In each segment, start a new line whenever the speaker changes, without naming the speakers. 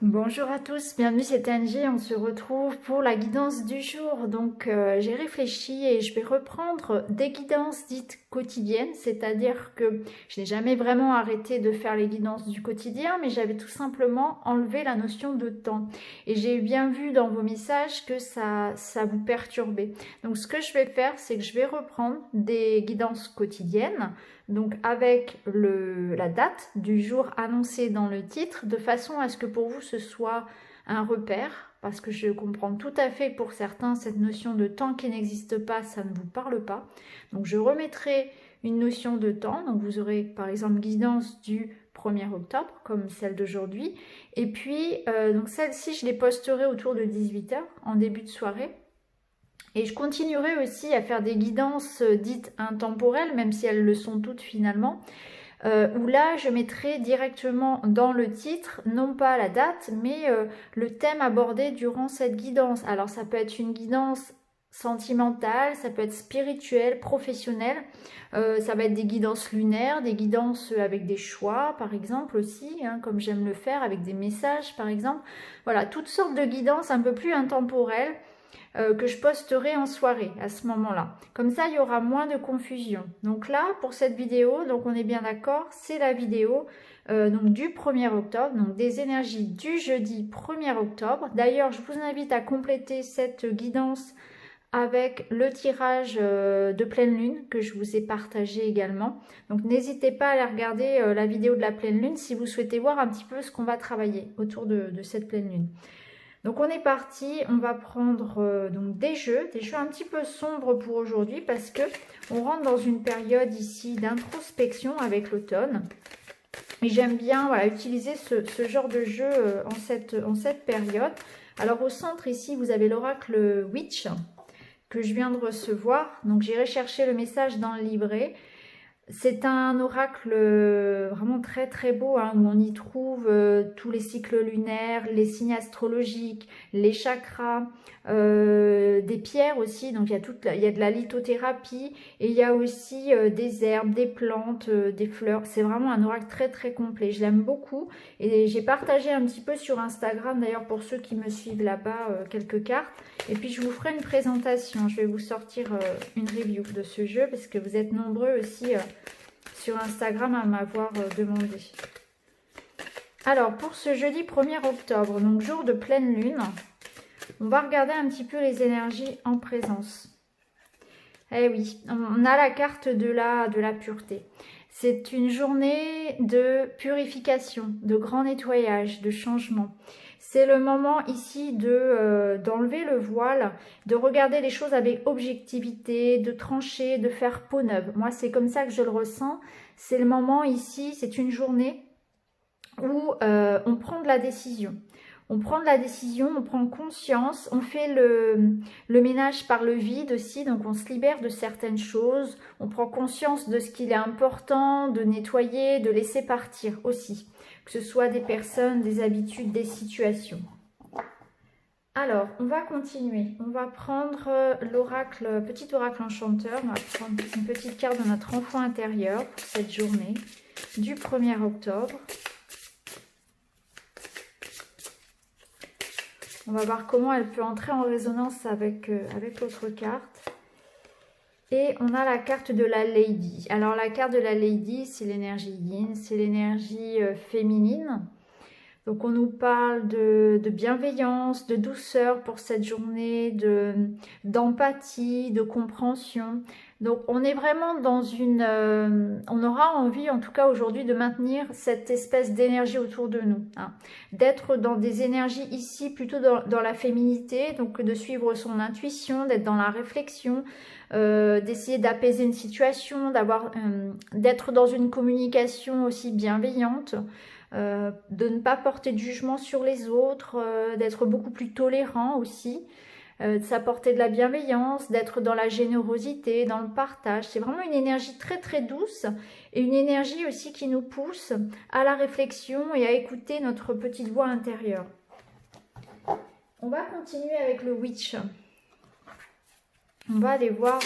Bonjour à tous, bienvenue, c'est Angie, on se retrouve pour la guidance du jour. Donc j'ai réfléchi et je vais reprendre des guidances dites quotidiennes, c'est-à-dire que je n'ai jamais vraiment arrêté de faire les guidances du quotidien, mais j'avais tout simplement enlevé la notion de temps. Et j'ai bien vu dans vos messages que ça vous perturbait. Donc ce que je vais faire, c'est que je vais reprendre des guidances quotidiennes, donc avec la date du jour annoncé dans le titre, de façon à ce que pour vous ce soit un repère, parce que je comprends tout à fait pour certains cette notion de temps qui n'existe pas, ça ne vous parle pas. Donc je remettrai une notion de temps, donc vous aurez par exemple guidance du 1er octobre comme celle d'aujourd'hui, et puis donc celle-ci je les posterai autour de 18 h en début de soirée. Et je continuerai aussi à faire des guidances dites intemporelles, même si elles le sont toutes finalement, où là je mettrai directement dans le titre, non pas la date, mais le thème abordé durant cette guidance. Alors ça peut être une guidance sentimentale, ça peut être spirituelle, professionnelle, ça va être des guidances lunaires, des guidances avec des choix par exemple aussi, hein, comme j'aime le faire, avec des messages par exemple. Voilà, toutes sortes de guidances un peu plus intemporelles que je posterai en soirée à ce moment-là. Comme ça, il y aura moins de confusion. Donc là, pour cette vidéo, donc on est bien d'accord, c'est la vidéo donc du 1er octobre, donc des énergies du jeudi 1er octobre. D'ailleurs, je vous invite à compléter cette guidance avec le tirage de pleine lune que je vous ai partagé également. Donc n'hésitez pas à aller regarder la vidéo de la pleine lune si vous souhaitez voir un petit peu ce qu'on va travailler autour de cette pleine lune. Donc on est parti, on va prendre donc des jeux un petit peu sombres pour aujourd'hui parce que on rentre dans une période ici d'introspection avec l'automne. Et j'aime bien voilà, utiliser ce genre de jeu en cette période. Alors au centre ici, vous avez l'oracle Witch que je viens de recevoir. Donc j'irai chercher le message dans le livret. C'est un oracle vraiment très très beau, hein, où on y trouve tous les cycles lunaires, les signes astrologiques, les chakras, des pierres aussi. Donc il y a de la lithothérapie et il y a aussi des herbes, des plantes, des fleurs. C'est vraiment un oracle très très complet. Je l'aime beaucoup et j'ai partagé un petit peu sur Instagram d'ailleurs pour ceux qui me suivent là-bas quelques cartes. Et puis je vous ferai une présentation. Je vais vous sortir une review de ce jeu parce que vous êtes nombreux aussi sur Instagram à m'avoir demandé. Alors pour ce jeudi 1er octobre, donc jour de pleine lune, on va regarder un petit peu les énergies en présence. Eh oui, on a la carte de la pureté. C'est une journée de purification, de grand nettoyage, de changement. C'est le moment ici d'enlever le voile, de regarder les choses avec objectivité, de trancher, de faire peau neuve. Moi, c'est comme ça que je le ressens. C'est le moment ici, c'est une journée où on prend de la décision. On prend de la décision, on prend conscience, on fait le ménage par le vide aussi, donc on se libère de certaines choses, on prend conscience de ce qu'il est important de nettoyer, de laisser partir aussi, que ce soit des personnes, des habitudes, des situations. Alors, on va continuer. On va prendre l'oracle, petit oracle enchanteur, on va prendre une petite carte de notre enfant intérieur pour cette journée du 1er octobre. On va voir comment elle peut entrer en résonance avec l'autre carte. Et on a la carte de la Lady. Alors la carte de la Lady, c'est l'énergie yin, c'est l'énergie féminine. Donc on nous parle de bienveillance, de douceur pour cette journée, d'empathie, de compréhension. Donc on est vraiment dans on aura envie en tout cas aujourd'hui de maintenir cette espèce d'énergie autour de nous, hein. D'être dans des énergies ici plutôt dans la féminité, donc de suivre son intuition, d'être dans la réflexion, d'essayer d'apaiser une situation, d'être dans une communication aussi bienveillante. De ne pas porter de jugement sur les autres, d'être beaucoup plus tolérant aussi, de s'apporter de la bienveillance, d'être dans la générosité, dans le partage. C'est vraiment une énergie très très douce et une énergie aussi qui nous pousse à la réflexion et à écouter notre petite voix intérieure. On va continuer avec le Witch. On va aller voir...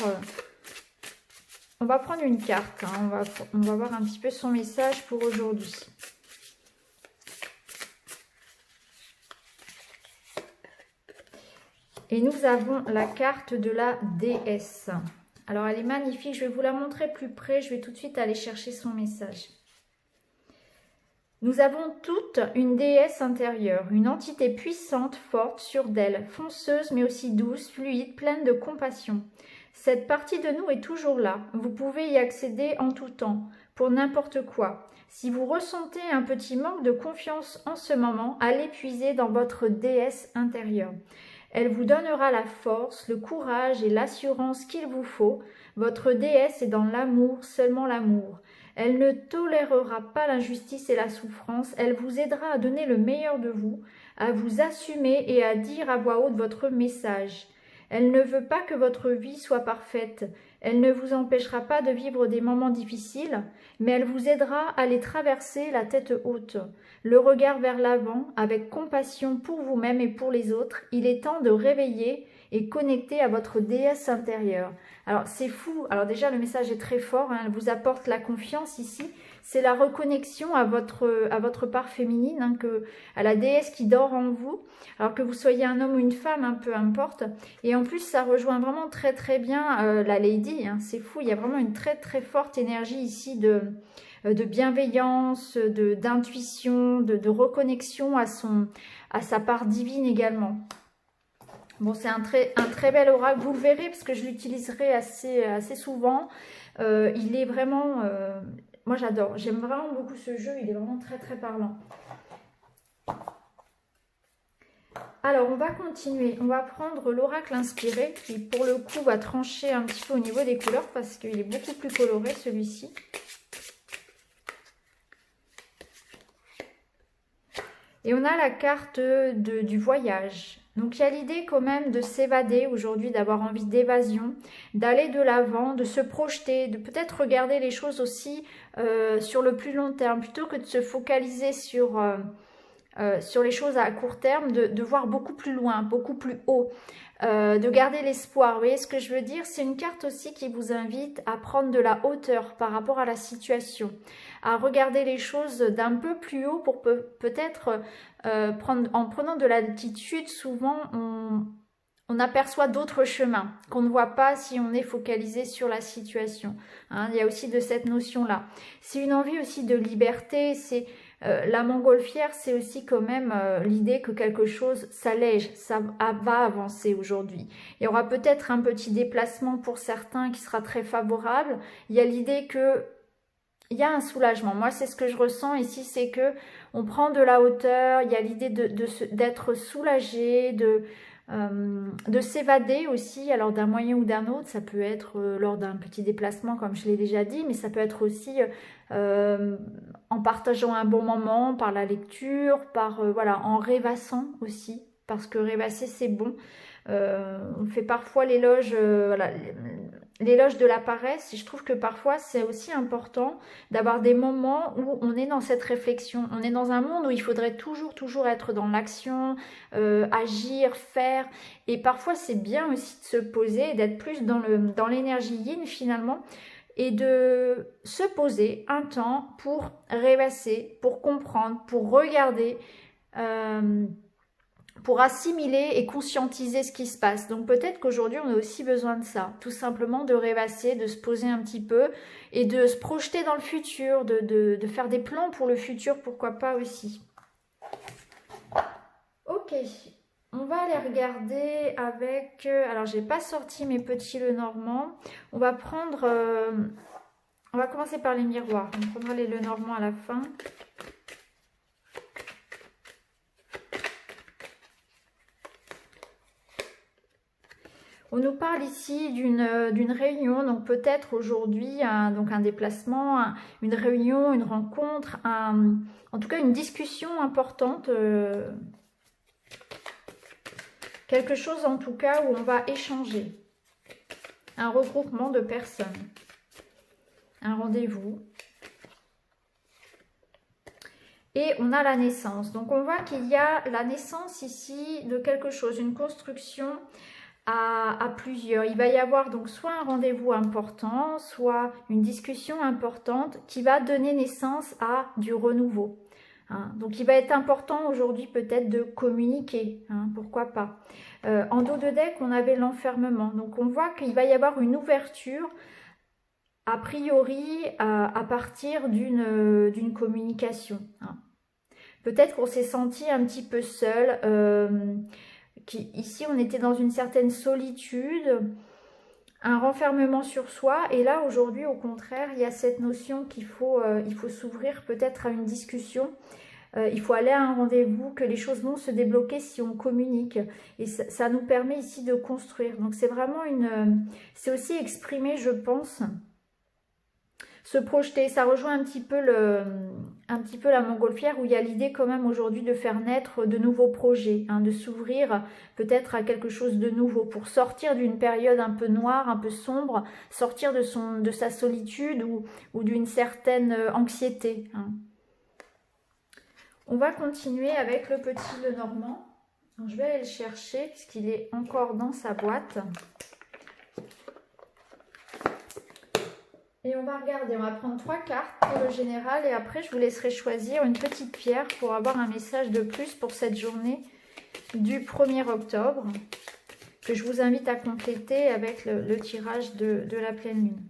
on va prendre une carte, hein. On va voir un petit peu son message pour aujourd'hui. Et nous avons la carte de la déesse. Alors, elle est magnifique. Je vais vous la montrer plus près. Je vais tout de suite aller chercher son message. Nous avons toutes une déesse intérieure, une entité puissante, forte, sûre d'elle, fonceuse mais aussi douce, fluide, pleine de compassion. Cette partie de nous est toujours là. Vous pouvez y accéder en tout temps, pour n'importe quoi. Si vous ressentez un petit manque de confiance en ce moment, allez puiser dans votre déesse intérieure. Elle vous donnera la force, le courage et l'assurance qu'il vous faut. Votre déesse est dans l'amour, seulement l'amour. Elle ne tolérera pas l'injustice et la souffrance. Elle vous aidera à donner le meilleur de vous, à vous assumer et à dire à voix haute votre message. Elle ne veut pas que votre vie soit parfaite. Elle ne vous empêchera pas de vivre des moments difficiles, mais elle vous aidera à les traverser la tête haute, le regard vers l'avant, avec compassion pour vous-même et pour les autres. Il est temps de réveiller et connecter à votre déesse intérieure. Alors c'est fou, alors déjà le message est très fort, hein, elle vous apporte la confiance ici, c'est la reconnexion à votre part féminine, hein, à la déesse qui dort en vous, alors que vous soyez un homme ou une femme, hein, peu importe. Et en plus ça rejoint vraiment très très bien la lady, hein, c'est fou, il y a vraiment une très très forte énergie ici de bienveillance, d'intuition, de reconnexion à sa part divine également. Bon, c'est un très bel oracle, vous le verrez parce que je l'utiliserai assez souvent. Il est vraiment, moi j'adore, j'aime vraiment beaucoup ce jeu, il est vraiment très très parlant. Alors on va continuer, on va prendre l'oracle inspiré qui pour le coup va trancher un petit peu au niveau des couleurs parce qu'il est beaucoup plus coloré celui-ci. Et on a la carte du voyage. Donc il y a l'idée quand même de s'évader aujourd'hui, d'avoir envie d'évasion, d'aller de l'avant, de se projeter, de peut-être regarder les choses aussi sur le plus long terme, plutôt que de se focaliser sur les choses à court terme, de voir beaucoup plus loin, beaucoup plus haut, de garder l'espoir. Vous voyez ce que je veux dire? C'est une carte aussi qui vous invite à prendre de la hauteur par rapport à la situation, à regarder les choses d'un peu plus haut pour peut-être en prenant de l'altitude, souvent on aperçoit d'autres chemins qu'on ne voit pas si on est focalisé sur la situation. Hein, il y a aussi de cette notion-là. C'est une envie aussi de liberté, c'est la montgolfière, c'est aussi quand même l'idée que quelque chose s'allège, ça va avancer aujourd'hui. Il y aura peut-être un petit déplacement pour certains qui sera très favorable. Il y a l'idée que il y a un soulagement. Moi, c'est ce que je ressens ici, c'est que on prend de la hauteur. Il y a l'idée d'être soulagé, de s'évader aussi, alors d'un moyen ou d'un autre. Ça peut être lors d'un petit déplacement, comme je l'ai déjà dit, mais ça peut être aussi en partageant un bon moment, par la lecture, voilà, en rêvassant aussi, parce que rêvasser, c'est bon. On fait parfois l'éloge voilà, l'éloge de la paresse. Et je trouve que parfois, c'est aussi important d'avoir des moments où on est dans cette réflexion. On est dans un monde où il faudrait toujours être dans l'action, agir, faire. Et parfois, c'est bien aussi de se poser et d'être plus dans l'énergie yin finalement. Et de se poser un temps pour rêvasser, pour comprendre, pour regarder, pour assimiler et conscientiser ce qui se passe. Donc peut-être qu'aujourd'hui on a aussi besoin de ça, tout simplement de rêvasser, de se poser un petit peu et de se projeter dans le futur, de faire des plans pour le futur, pourquoi pas aussi. Ok, on va aller regarder avec... alors j'ai pas sorti mes petits Lenormand, on va prendre... on va commencer par les miroirs, on prendra les Lenormand à la fin. On nous parle ici d'une réunion, donc peut-être aujourd'hui un déplacement, une réunion, une rencontre, en tout cas une discussion importante, quelque chose en tout cas où on va échanger, un regroupement de personnes, un rendez-vous. Et on a la naissance, donc on voit qu'il y a la naissance ici de quelque chose, une construction à plusieurs. Il va y avoir donc soit un rendez-vous important, soit une discussion importante qui va donner naissance à du renouveau. hein. Donc il va être important aujourd'hui peut-être de communiquer, hein, pourquoi pas. En dos de deck, on avait l'enfermement. Donc on voit qu'il va y avoir une ouverture, a priori, à partir d'une communication, hein. Peut-être qu'on s'est senti un petit peu seul. Ici, on était dans une certaine solitude, un renfermement sur soi. Et là, aujourd'hui, au contraire, il y a cette notion qu'il faut, il faut s'ouvrir peut-être à une discussion. Il faut aller à un rendez-vous, que les choses vont se débloquer si on communique. Et ça nous permet ici de construire. Donc, c'est vraiment c'est aussi exprimer, je pense, se projeter. Ça rejoint un petit peu la montgolfière, où il y a l'idée quand même aujourd'hui de faire naître de nouveaux projets, hein, de s'ouvrir peut-être à quelque chose de nouveau pour sortir d'une période un peu noire, un peu sombre, sortir de sa solitude ou d'une certaine anxiété, hein. On va continuer avec le petit Lenormand. Donc, je vais aller le chercher puisqu'il est encore dans sa boîte. Et on va regarder, on va prendre 3 cartes pour le général et après je vous laisserai choisir une petite pierre pour avoir un message de plus pour cette journée du 1er octobre que je vous invite à compléter avec le tirage de la pleine lune.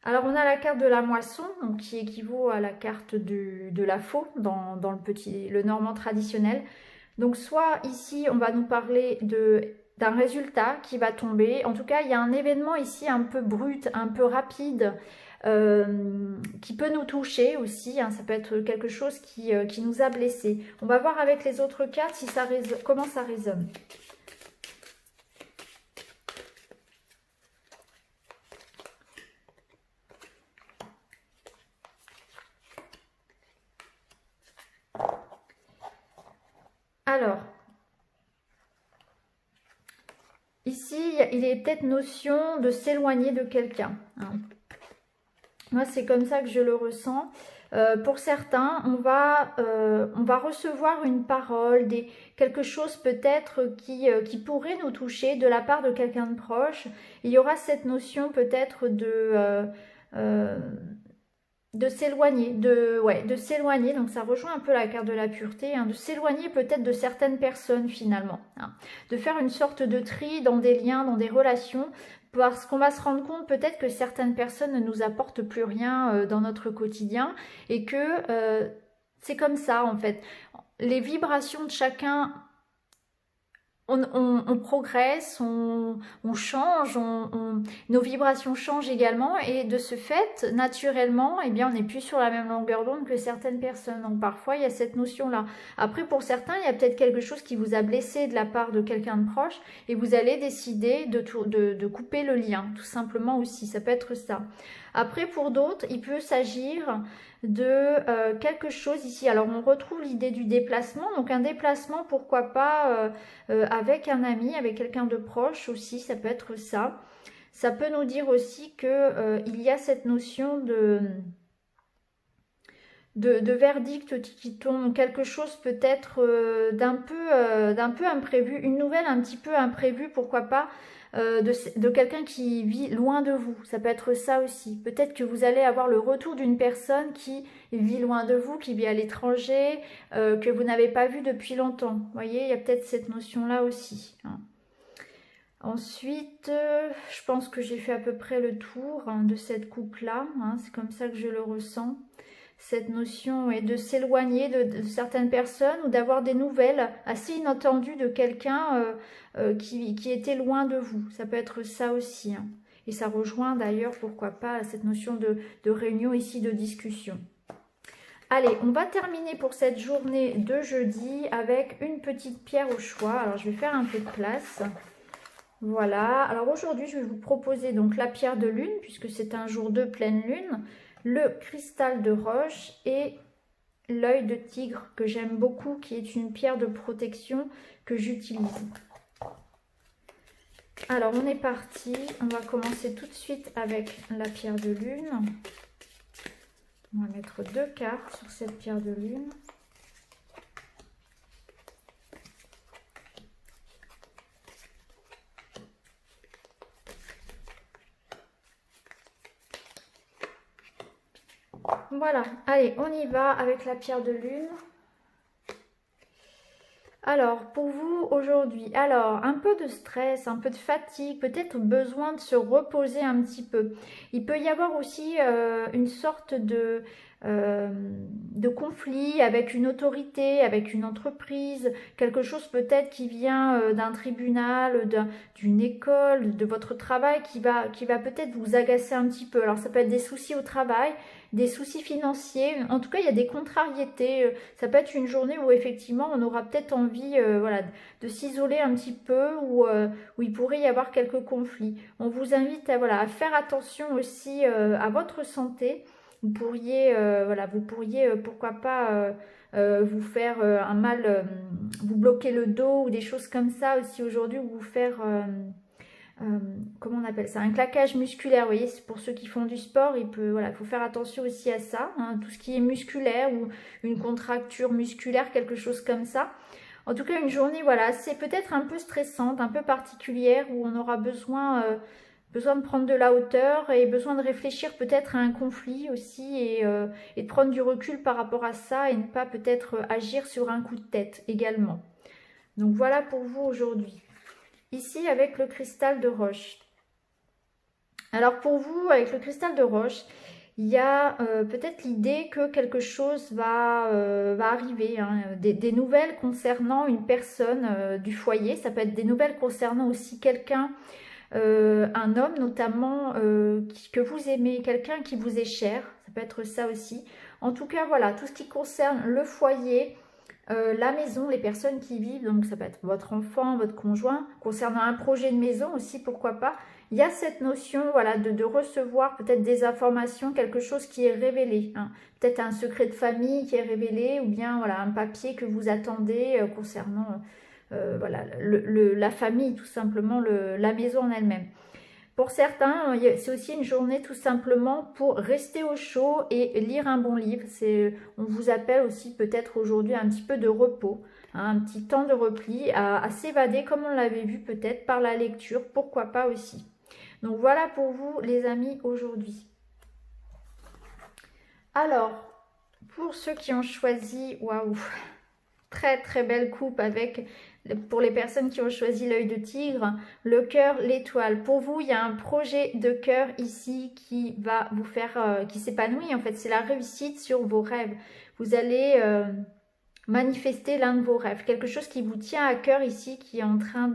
Alors on a la carte de la moisson, donc qui équivaut à la carte de la faux dans le normand traditionnel. Donc soit ici on va nous parler d'un résultat qui va tomber. En tout cas, il y a un événement ici un peu brut, un peu rapide, qui peut nous toucher aussi, hein. Ça peut être quelque chose qui nous a blessés. On va voir avec les autres cartes si comment ça résonne. Alors, ici, il est peut-être notion de s'éloigner de quelqu'un, hein. Moi, c'est comme ça que je le ressens. Pour certains, on va recevoir une parole, quelque chose peut-être qui pourrait nous toucher de la part de quelqu'un de proche. Il y aura cette notion peut-être de s'éloigner, de s'éloigner. Donc ça rejoint un peu la carte de la pureté, hein, de s'éloigner peut-être de certaines personnes finalement, hein, de faire une sorte de tri dans des liens, dans des relations, parce qu'on va se rendre compte peut-être que certaines personnes ne nous apportent plus rien dans notre quotidien et que c'est comme ça en fait. Les vibrations de chacun, on progresse, on change, nos vibrations changent également et de ce fait, naturellement, eh bien, on n'est plus sur la même longueur d'onde que certaines personnes. Donc parfois, il y a cette notion-là. Après, pour certains, il y a peut-être quelque chose qui vous a blessé de la part de quelqu'un de proche et vous allez décider de couper le lien, tout simplement aussi. Ça peut être ça. Après, pour d'autres, il peut s'agir de quelque chose ici. Alors, on retrouve l'idée du déplacement. Donc, un déplacement, pourquoi pas avec un ami, avec quelqu'un de proche aussi, ça peut être ça. Ça peut nous dire aussi qu'il y a cette notion de verdict qui tombe, quelque chose peut-être d'un peu imprévu, une nouvelle un petit peu imprévue, pourquoi pas, de quelqu'un qui vit loin de vous. Ça peut être ça aussi. Peut-être que vous allez avoir le retour d'une personne qui vit loin de vous, qui vit à l'étranger, que vous n'avez pas vu depuis longtemps. Vous voyez, il y a peut-être cette notion-là aussi, hein. Ensuite, je pense que j'ai fait à peu près le tour, hein, de cette coupe-là, hein. C'est comme ça que je le ressens. Cette notion est de s'éloigner de certaines personnes ou d'avoir des nouvelles assez inattendues de quelqu'un qui était loin de vous. Ça peut être ça aussi, hein. Et ça rejoint d'ailleurs, pourquoi pas, cette notion de réunion ici, de discussion. Allez, on va terminer pour cette journée de jeudi avec une petite pierre au choix. Alors, je vais faire un peu de place. Voilà. Alors, aujourd'hui, je vais vous proposer donc la pierre de lune, puisque c'est un jour de pleine lune, le cristal de roche et l'œil de tigre que j'aime beaucoup, qui est une pierre de protection que j'utilise. Alors on est parti, on va commencer tout de suite avec la pierre de lune. On va mettre 2 cartes sur cette pierre de lune. Voilà, allez, on y va avec la pierre de lune. Alors, pour vous aujourd'hui, alors un peu de stress, un peu de fatigue, peut-être besoin de se reposer un petit peu. Il peut y avoir aussi une sorte de conflit avec une autorité, avec une entreprise, quelque chose peut-être qui vient d'un tribunal, d'une école, de votre travail qui va peut-être vous agacer un petit peu. Alors, ça peut être des soucis au travail, des soucis financiers, en tout cas il y a des contrariétés, ça peut être une journée où effectivement on aura peut-être envie voilà, de s'isoler un petit peu où il pourrait y avoir quelques conflits. On vous invite à, voilà, à faire attention aussi à votre santé. Vous pourriez pourquoi pas vous faire un mal, vous bloquer le dos ou des choses comme ça aussi aujourd'hui, ou vous faire comment on appelle ça, un claquage musculaire. Vous voyez, c'est pour ceux qui font du sport, voilà, faut faire attention aussi à ça, hein, tout ce qui est musculaire ou une contracture musculaire, quelque chose comme ça. En tout cas, une journée, voilà, c'est peut-être un peu stressante, un peu particulière, où on aura besoin de prendre de la hauteur et besoin de réfléchir peut-être à un conflit aussi et de prendre du recul par rapport à ça et ne pas peut-être agir sur un coup de tête également. Donc voilà pour vous aujourd'hui. Ici avec le cristal de roche. Alors pour vous, avec le cristal de roche, il y a peut-être l'idée que quelque chose va arriver, hein, des nouvelles concernant une personne du foyer. Ça peut être des nouvelles concernant aussi quelqu'un, un homme notamment que vous aimez, quelqu'un qui vous est cher. Ça peut être ça aussi. En tout cas, voilà, tout ce qui concerne le foyer, la maison, les personnes qui y vivent, donc ça peut être votre enfant, votre conjoint, concernant un projet de maison aussi, pourquoi pas. Il y a cette notion, voilà, de recevoir peut-être des informations, quelque chose qui est révélé, hein. Peut-être un secret de famille qui est révélé, ou bien voilà, un papier que vous attendez concernant voilà, la famille, tout simplement, la maison en elle-même. Pour certains, c'est aussi une journée tout simplement pour rester au chaud et lire un bon livre. On vous appelle aussi peut-être aujourd'hui un petit peu de repos, hein, un petit temps de repli, à s'évader comme on l'avait vu peut-être par la lecture, pourquoi pas aussi. Donc voilà pour vous les amis aujourd'hui. Alors, pour ceux qui ont choisi, waouh, très très belle coupe avec, pour les personnes qui ont choisi l'œil de tigre, le cœur, l'étoile. Pour vous, il y a un projet de cœur ici qui va vous faire, qui s'épanouit en fait. C'est la réussite sur vos rêves. Vous allez manifester l'un de vos rêves. Quelque chose qui vous tient à cœur ici, qui est en train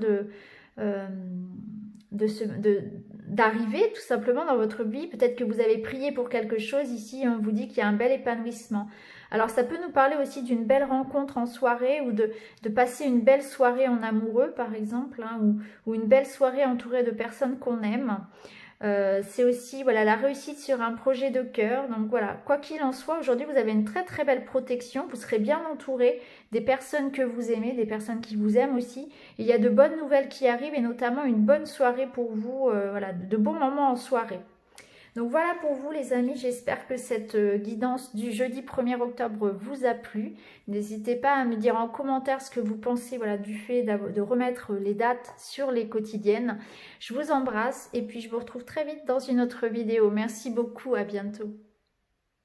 d'arriver tout simplement dans votre vie. Peut-être que vous avez prié pour quelque chose ici, on vous dit qu'il y a un bel épanouissement. Alors ça peut nous parler aussi d'une belle rencontre en soirée, ou de passer une belle soirée en amoureux par exemple, hein, ou une belle soirée entourée de personnes qu'on aime. C'est aussi voilà, la réussite sur un projet de cœur. Donc voilà, quoi qu'il en soit, aujourd'hui vous avez une très très belle protection. Vous serez bien entouré des personnes que vous aimez, des personnes qui vous aiment aussi. Il y a de bonnes nouvelles qui arrivent, et notamment une bonne soirée pour vous, voilà, de bons moments en soirée. Donc voilà pour vous les amis, j'espère que cette guidance du jeudi 1er octobre vous a plu. N'hésitez pas à me dire en commentaire ce que vous pensez, voilà, du fait de remettre les dates sur les quotidiennes. Je vous embrasse et puis je vous retrouve très vite dans une autre vidéo. Merci beaucoup, à bientôt.